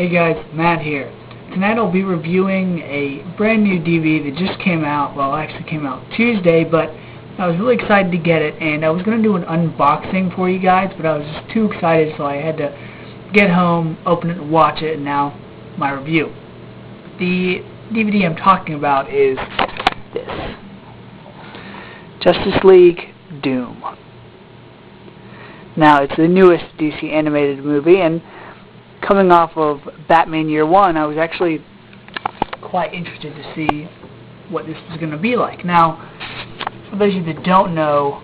Hey guys, Matt here. Tonight I'll be reviewing a brand new DVD that just came out. Well, it actually came out Tuesday, but I was really excited to get it, and I was going to do an unboxing for you guys, but I was just too excited, so I had to get home, open it, and watch it, and now my review. The DVD I'm talking about is this. Justice League Doom. Now, it's the newest DC animated movie, and coming off of Batman Year One, I was actually quite interested to see what this is going to be like. Now, for those of you that don't know,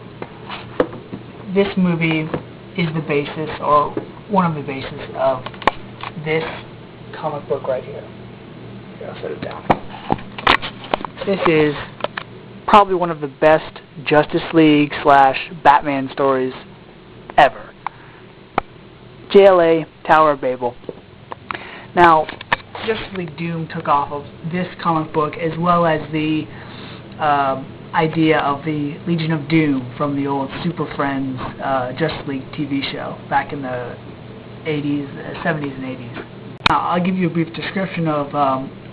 this movie is the basis, or one of the bases, of this comic book right here. Here, I'll set it down. This is probably one of the best Justice League / Batman stories ever. JLA, Tower of Babel. Now, Justice League Doom took off of this comic book, as well as the idea of the Legion of Doom from the old Super Friends Justice League TV show back in the 70s and 80s. Now, I'll give you a brief description of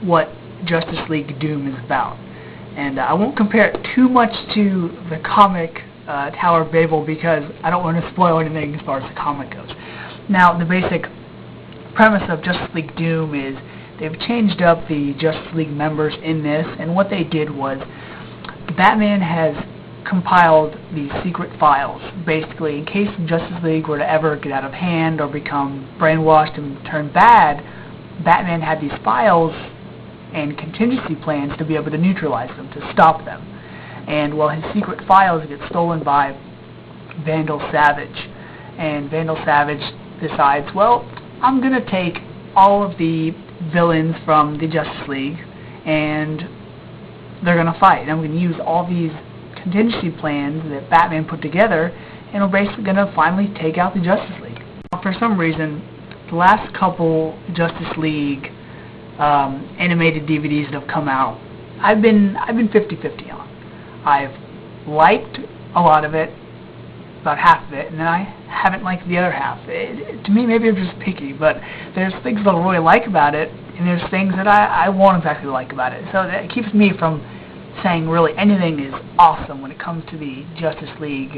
what Justice League Doom is about. And I won't compare it too much to the comic Tower of Babel, because I don't want to spoil anything as far as the comic goes. Now, the basic premise of Justice League Doom is they've changed up the Justice League members in this, and what they did was Batman has compiled these secret files, basically, in case the Justice League were to ever get out of hand or become brainwashed and turn bad. Batman had these files and contingency plans to be able to neutralize them, to stop them. And, well, his secret files get stolen by Vandal Savage, and Vandal Savage decides, well, I'm going to take all of the villains from the Justice League, and they're going to fight. And I'm going to use all these contingency plans that Batman put together, and we're basically going to finally take out the Justice League. Now, for some reason, the last couple Justice League animated DVDs that have come out, I've been 50-50 on. I've liked a lot of it, about half of it, and then I haven't liked the other half. To me, maybe I'm just picky, but there's things that I really like about it, and there's things that I won't exactly like about it. So that keeps me from saying really anything is awesome when it comes to the Justice League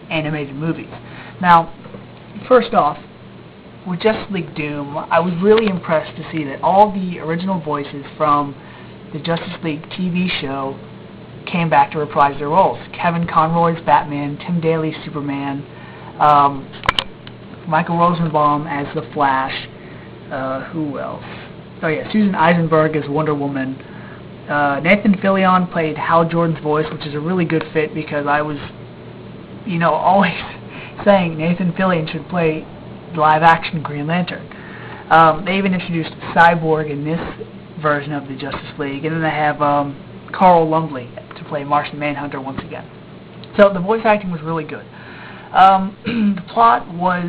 animated movies. Now, first off, with Justice League Doom, I was really impressed to see that all the original voices from the Justice League TV show came back to reprise their roles. Kevin Conroy's Batman, Tim Daly's Superman, Michael Rosenbaum as the Flash, who else? Oh yeah, Susan Eisenberg as Wonder Woman. Nathan Fillion played Hal Jordan's voice, which is a really good fit, because I was, always saying Nathan Fillion should play live-action Green Lantern. They even introduced Cyborg in this version of the Justice League, and then they have Carl Lumbly to play Martian Manhunter once again. So the voice acting was really good. The plot was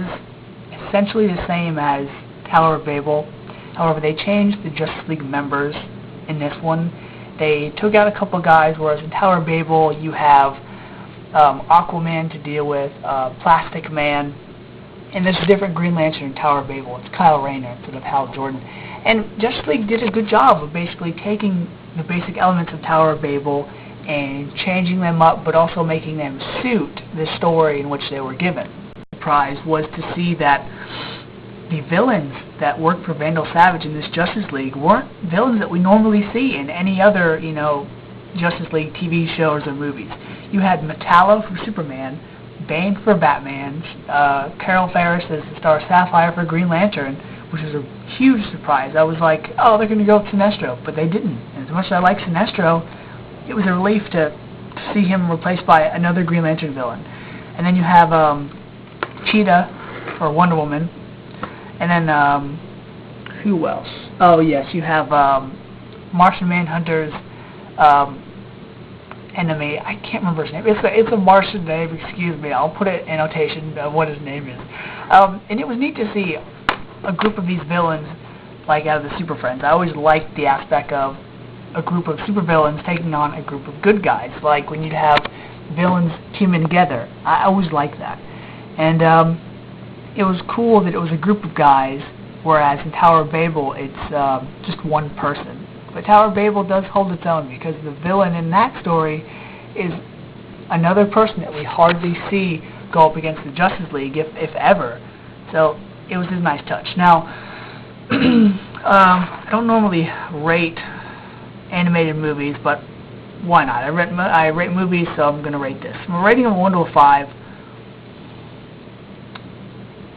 essentially the same as Tower of Babel. However, they changed the Justice League members in this one. They took out a couple of guys, whereas in Tower of Babel you have Aquaman to deal with, Plastic Man, and there's a different Green Lantern in Tower of Babel. It's Kyle Rayner instead of Hal Jordan. And Justice League did a good job of basically taking the basic elements of Tower of Babel and changing them up, but also making them suit the story in which they were given. The surprise was to see that the villains that worked for Vandal Savage in this Justice League weren't villains that we normally see in any other, Justice League TV shows or movies. You had Metallo for Superman, Bane for Batman, Carol Ferris as the Star Sapphire for Green Lantern, which was a huge surprise. I was like, oh, they're going to go with Sinestro, but they didn't. And as much as I like Sinestro, it was a relief to see him replaced by another Green Lantern villain. And then you have Cheetah for Wonder Woman, and then who else? Oh yes, you have Martian Manhunter's enemy. I can't remember his name. It's a Martian name. Excuse me. I'll put it in notation of what his name is. And it was neat to see a group of these villains, like out of the Super Friends. I always liked the aspect of a group of supervillains taking on a group of good guys, like when you'd have villains teaming together. I always liked that. And it was cool that it was a group of guys whereas in Tower of Babel it's just one person. But Tower of Babel does hold its own because the villain in that story is another person that we hardly see go up against the Justice League, if ever. So it was a nice touch. Now, I don't normally rate animated movies, but why not? I rate movies, so I'm going to rate this. I'm rating them 1 to a 5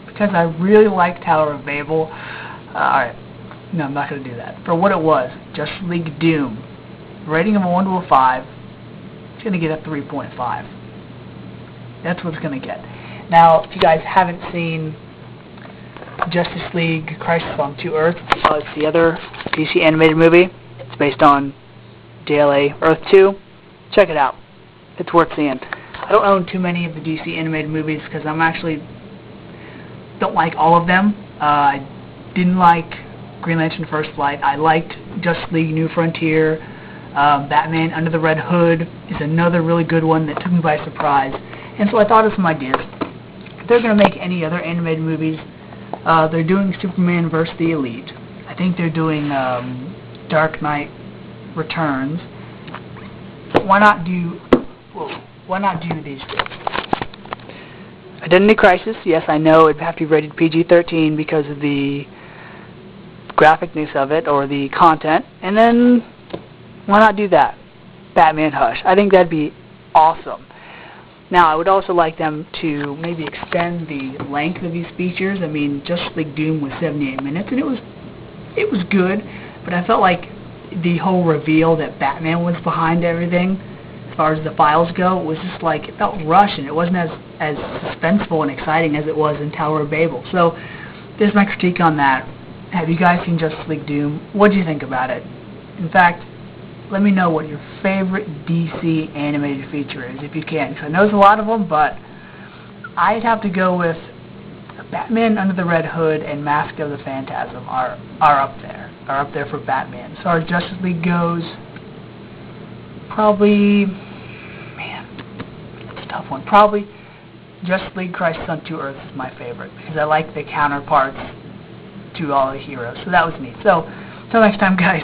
because I really like Tower of Babel. Alright, no, I'm not going to do that. For what it was, Justice League Doom, rating them 1 to a 5, it's going to get a 3.5. That's what it's going to get. Now, if you guys haven't seen Justice League Crisis on Two Earths, it's the other DC animated movie. It's based on JLA Earth 2. Check it out. It's worth seeing. I don't own too many of the DC animated movies because I'm actually don't like all of them. I didn't like Green Lantern First Flight. I liked Justice League New Frontier. Batman Under the Red Hood is another really good one that took me by surprise. And so I thought of some ideas. If they're going to make any other animated movies, they're doing Superman vs. the Elite. I think they're doing Dark Knight Returns. Why not do these two? Identity Crisis, yes, I know it'd have to be rated PG-13 because of the graphicness of it or the content. And then, why not do that? Batman Hush. I think that'd be awesome. Now, I would also like them to maybe extend the length of these features. I mean, Justice League Doom was 78 minutes, and it was good, but I felt like the whole reveal that Batman was behind everything, as far as the files go, was just like, it felt rushed, and it wasn't as suspenseful and exciting as it was in Tower of Babel. So, there's my critique on that. Have you guys seen Justice League Doom? What do you think about it? In fact, let me know what your favorite DC animated feature is, if you can. Because I know there's a lot of them, but I'd have to go with Batman Under the Red Hood and Mask of the Phantasm are up there for Batman. As far as Justice League goes, probably, man, that's a tough one. Probably Justice League Crisis on Two Earths is my favorite because I like the counterparts to all the heroes. So that was neat. So, until next time, guys.